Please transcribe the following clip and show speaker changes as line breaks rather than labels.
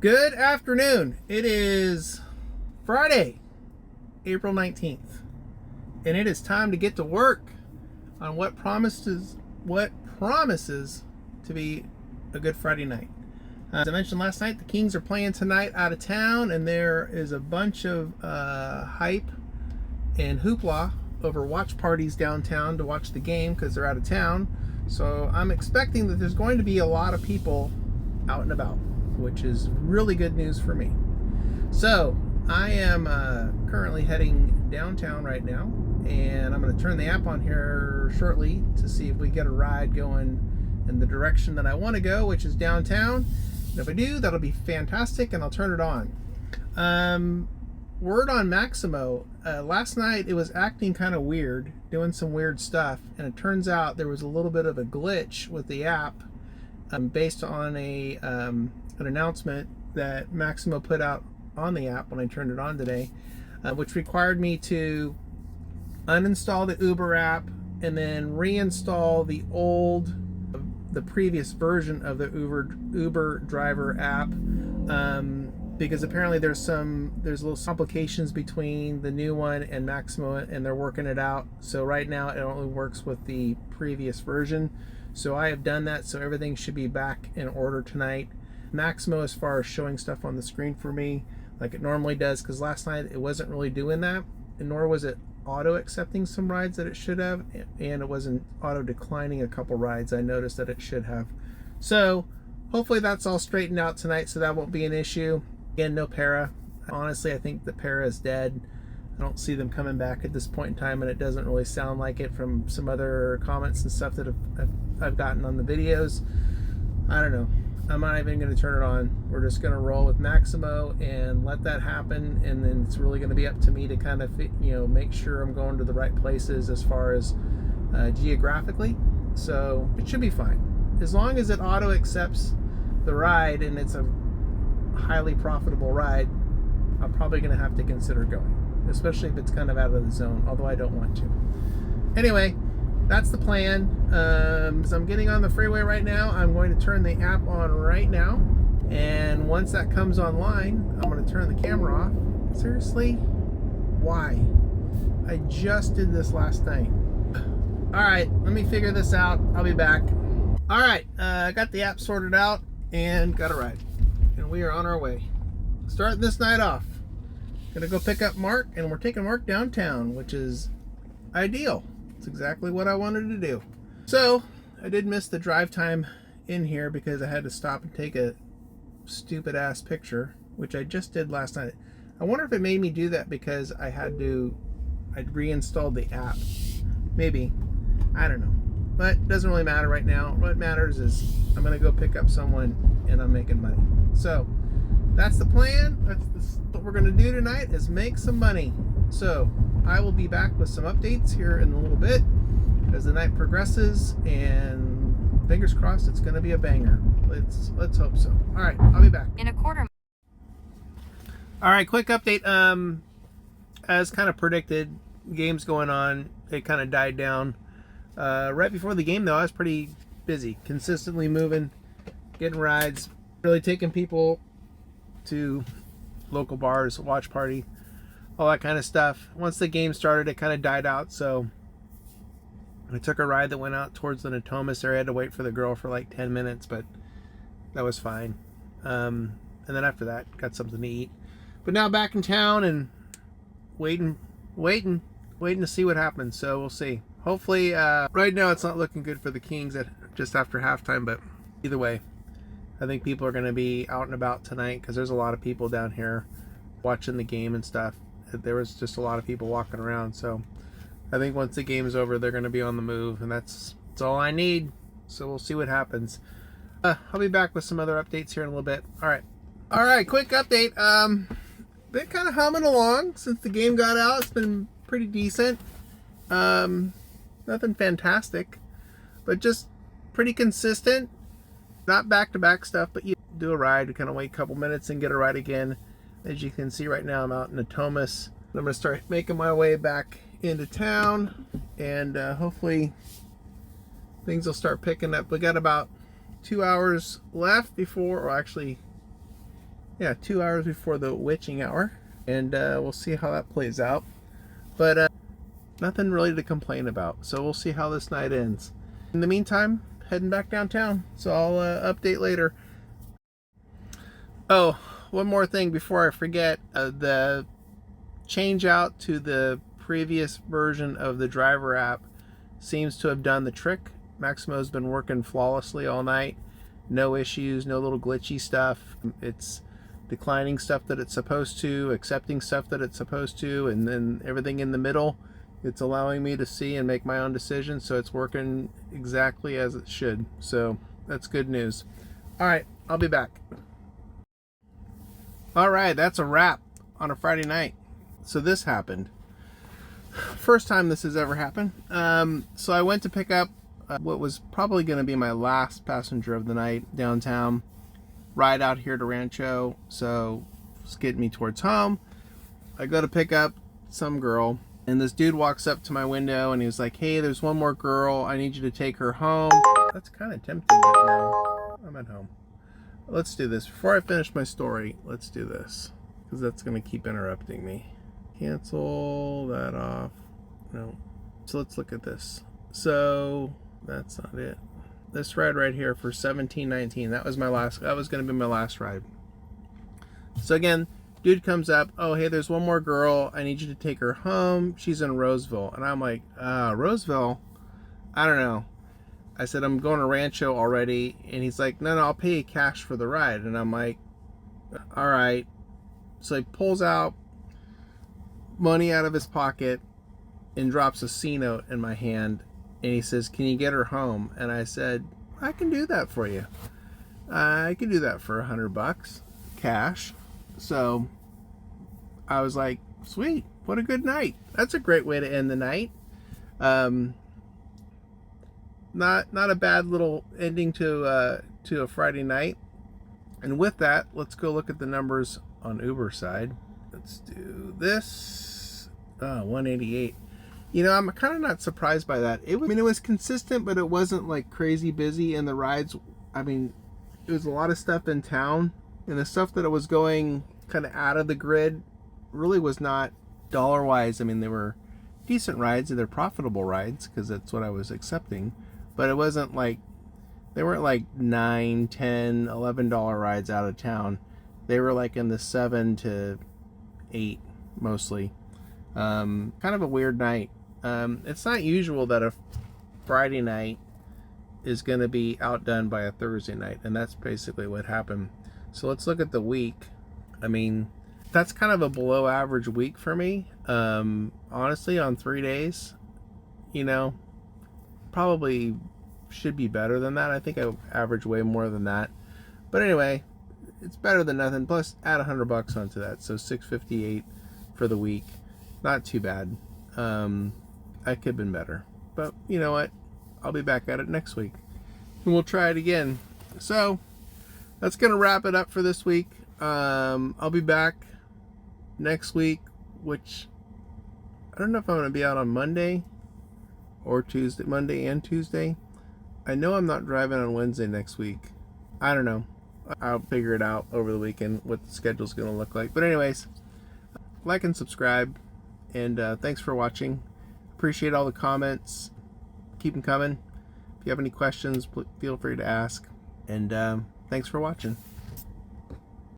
Good afternoon. It is Friday, April 19th, and it is time to get to work on what promises to be a good Friday night. As I mentioned last night, the Kings are playing tonight out of town, and there is a bunch of hype and hoopla over watch parties downtown to watch the game because they're out of town. So I'm expecting that there's going to be a lot of people out and about, which is really good news for me. So I am currently heading downtown right now, and I'm going to turn the app on here shortly to see if we get a ride going in the direction that I want to go, which is downtown. And if I do, that'll be fantastic, and I'll turn it on. Word on Maximo. Last night it was acting kind of weird, doing some weird stuff, and it turns out there was a little bit of a glitch with the app based on an announcement that Maximo put out on the app when I turned it on today, which required me to uninstall the Uber app and then reinstall the previous version of the Uber driver app, because apparently there's little complications between the new one and Maximo, and they're working it out. So right now it only works with the previous version. So I have done that, so everything should be back in order tonight. Maximo, as far as showing stuff on the screen for me like it normally does, because last night it wasn't really doing that, and nor was it auto accepting some rides that it should have, and it wasn't auto declining a couple rides I noticed that it should have. So hopefully that's all straightened out tonight, so that won't be an issue. Again, no para. Honestly, I think the para is dead. I don't see them coming back at this point in time, and it doesn't really sound like it from some other comments and stuff that I've gotten on the videos. I don't know. I'm not even going to turn it on. We're just going to roll with Maximo and let that happen, and then it's really going to be up to me to kind of make sure I'm going to the right places as far as geographically. So it should be fine as long as it auto accepts the ride and it's a highly profitable ride. I'm probably going to have to consider going, especially if it's kind of out of the zone, although I don't want to. Anyway, that's the plan. So I'm getting on the freeway right now. I'm going to turn the app on right now, and once that comes online, I'm going to turn the camera off. Seriously? Why? I just did this last night. Alright, let me figure this out. I'll be back. Alright, I got the app sorted out and got a ride, and we are on our way. Starting this night off. Gonna go pick up Mark, and we're taking Mark downtown, which is ideal. It's exactly what I wanted to do. So I did miss the drive time in here because I had to stop and take a stupid ass picture, which I just did last night. I wonder if it made me do that because I'd reinstalled the app. Maybe. I don't know. But it doesn't really matter right now. What matters is I'm gonna go pick up someone and I'm making money. So that's the plan. That's what we're gonna do tonight, is make some money. So I will be back with some updates here in a little bit as the night progresses, and fingers crossed it's going to be a banger. Let's hope so. All right, I'll be back
in a quarter.
All right, quick update. As kind of predicted, game's going on. It kind of died down right before the game, though. I was pretty busy, consistently moving, getting rides, really taking people to local bars, watch party, all that kind of stuff. Once the game started, it kind of died out, so I took a ride that went out towards the Natomas area. I had to wait for the girl for like 10 minutes, but that was fine. And then after that, got something to eat. But now back in town and waiting to see what happens. So we'll see. Hopefully, right now it's not looking good for the Kings at just after halftime, but either way, I think people are going to be out and about tonight because there's a lot of people down here watching the game and stuff. There was just a lot of people walking around, so I think once the game is over, they're going to be on the move, and that's all I need. So we'll see what happens. I'll be back with some other updates here in a little bit. All right, quick update. Been kind of humming along since the game got out. It's been pretty decent. Nothing fantastic, but just pretty consistent. Not back-to-back stuff, but you do a ride, you kind of wait a couple minutes and get a ride again. As you can see right now, I'm out in Natomas. I'm going to start making my way back into town, and hopefully things will start picking up. We got about 2 hours left before, or actually Yeah, 2 hours before the witching hour, and we'll see how that plays out. But nothing really to complain about, so we'll see how this night ends. In the meantime, heading back downtown, so I'll update later. Oh, one more thing before I forget. The change out to the previous version of the driver app seems to have done the trick. Maximo's been working flawlessly all night. No issues, no little glitchy stuff. It's declining stuff that it's supposed to, accepting stuff that it's supposed to, and then everything in the middle, it's allowing me to see and make my own decisions, so it's working exactly as it should. So that's good news. All right, I'll be back. All right, that's a wrap on a Friday night. So this happened. First time this has ever happened. So I went to pick up what was probably going to be my last passenger of the night downtown. Ride out here to Rancho, so it's getting me towards home. I go to pick up some girl, and this dude walks up to my window, and he was like, "Hey, there's one more girl. I need you to take her home." That's kind of tempting, but no, I'm at home. Let's do this. Before I finish my story, let's do this, because that's going to keep interrupting me. Cancel that off. No. So let's look at this. So that's not it. This ride right here for $17.19. That was going to be my last ride. So again, dude comes up. "Oh, hey, there's one more girl. I need you to take her home. She's in Roseville." And I'm like, Roseville? I don't know. I said, "I'm going to Rancho already." And he's like, no, I'll pay you cash for the ride. And I'm like, all right. So he pulls out money out of his pocket and drops a C note in my hand. And he says, "Can you get her home?" And I said, "I can do that for you. I can do that for $100 cash." So I was like, sweet, what a good night. That's a great way to end the night. Not a bad little ending to a Friday night. And with that, let's go look at the numbers on Uber side. Let's do this. 188. You know, I'm kind of not surprised by that. It was consistent, but it wasn't like crazy busy. And the rides, it was a lot of stuff in town, and the stuff that it was going kind of out of the grid really was not dollar wise. They were decent rides, and they're profitable rides because that's what I was accepting. But it wasn't like, they weren't like $9, $10, $11 rides out of town. They were like in the $7 to $8 mostly. Kind of a weird night. It's not usual that a Friday night is going to be outdone by a Thursday night, and that's basically what happened. So let's look at the week. That's kind of a below average week for me. Honestly, on 3 days, probably should be better than that. I think I average way more than that. But anyway, it's better than nothing. Plus, add $100 onto that, so $658 for the week. Not too bad. I could have been better, but you know what? I'll be back at it next week, and we'll try it again. So that's gonna wrap it up for this week. I'll be back next week, which I don't know if I'm gonna be out on Monday or Tuesday. Monday and Tuesday. I know I'm not driving on Wednesday next week. I don't know. I'll figure it out over the weekend what the schedule's gonna look like. But anyways, like and subscribe, and thanks for watching. Appreciate all the comments. Keep them coming. If you have any questions, feel free to ask. And thanks for watching.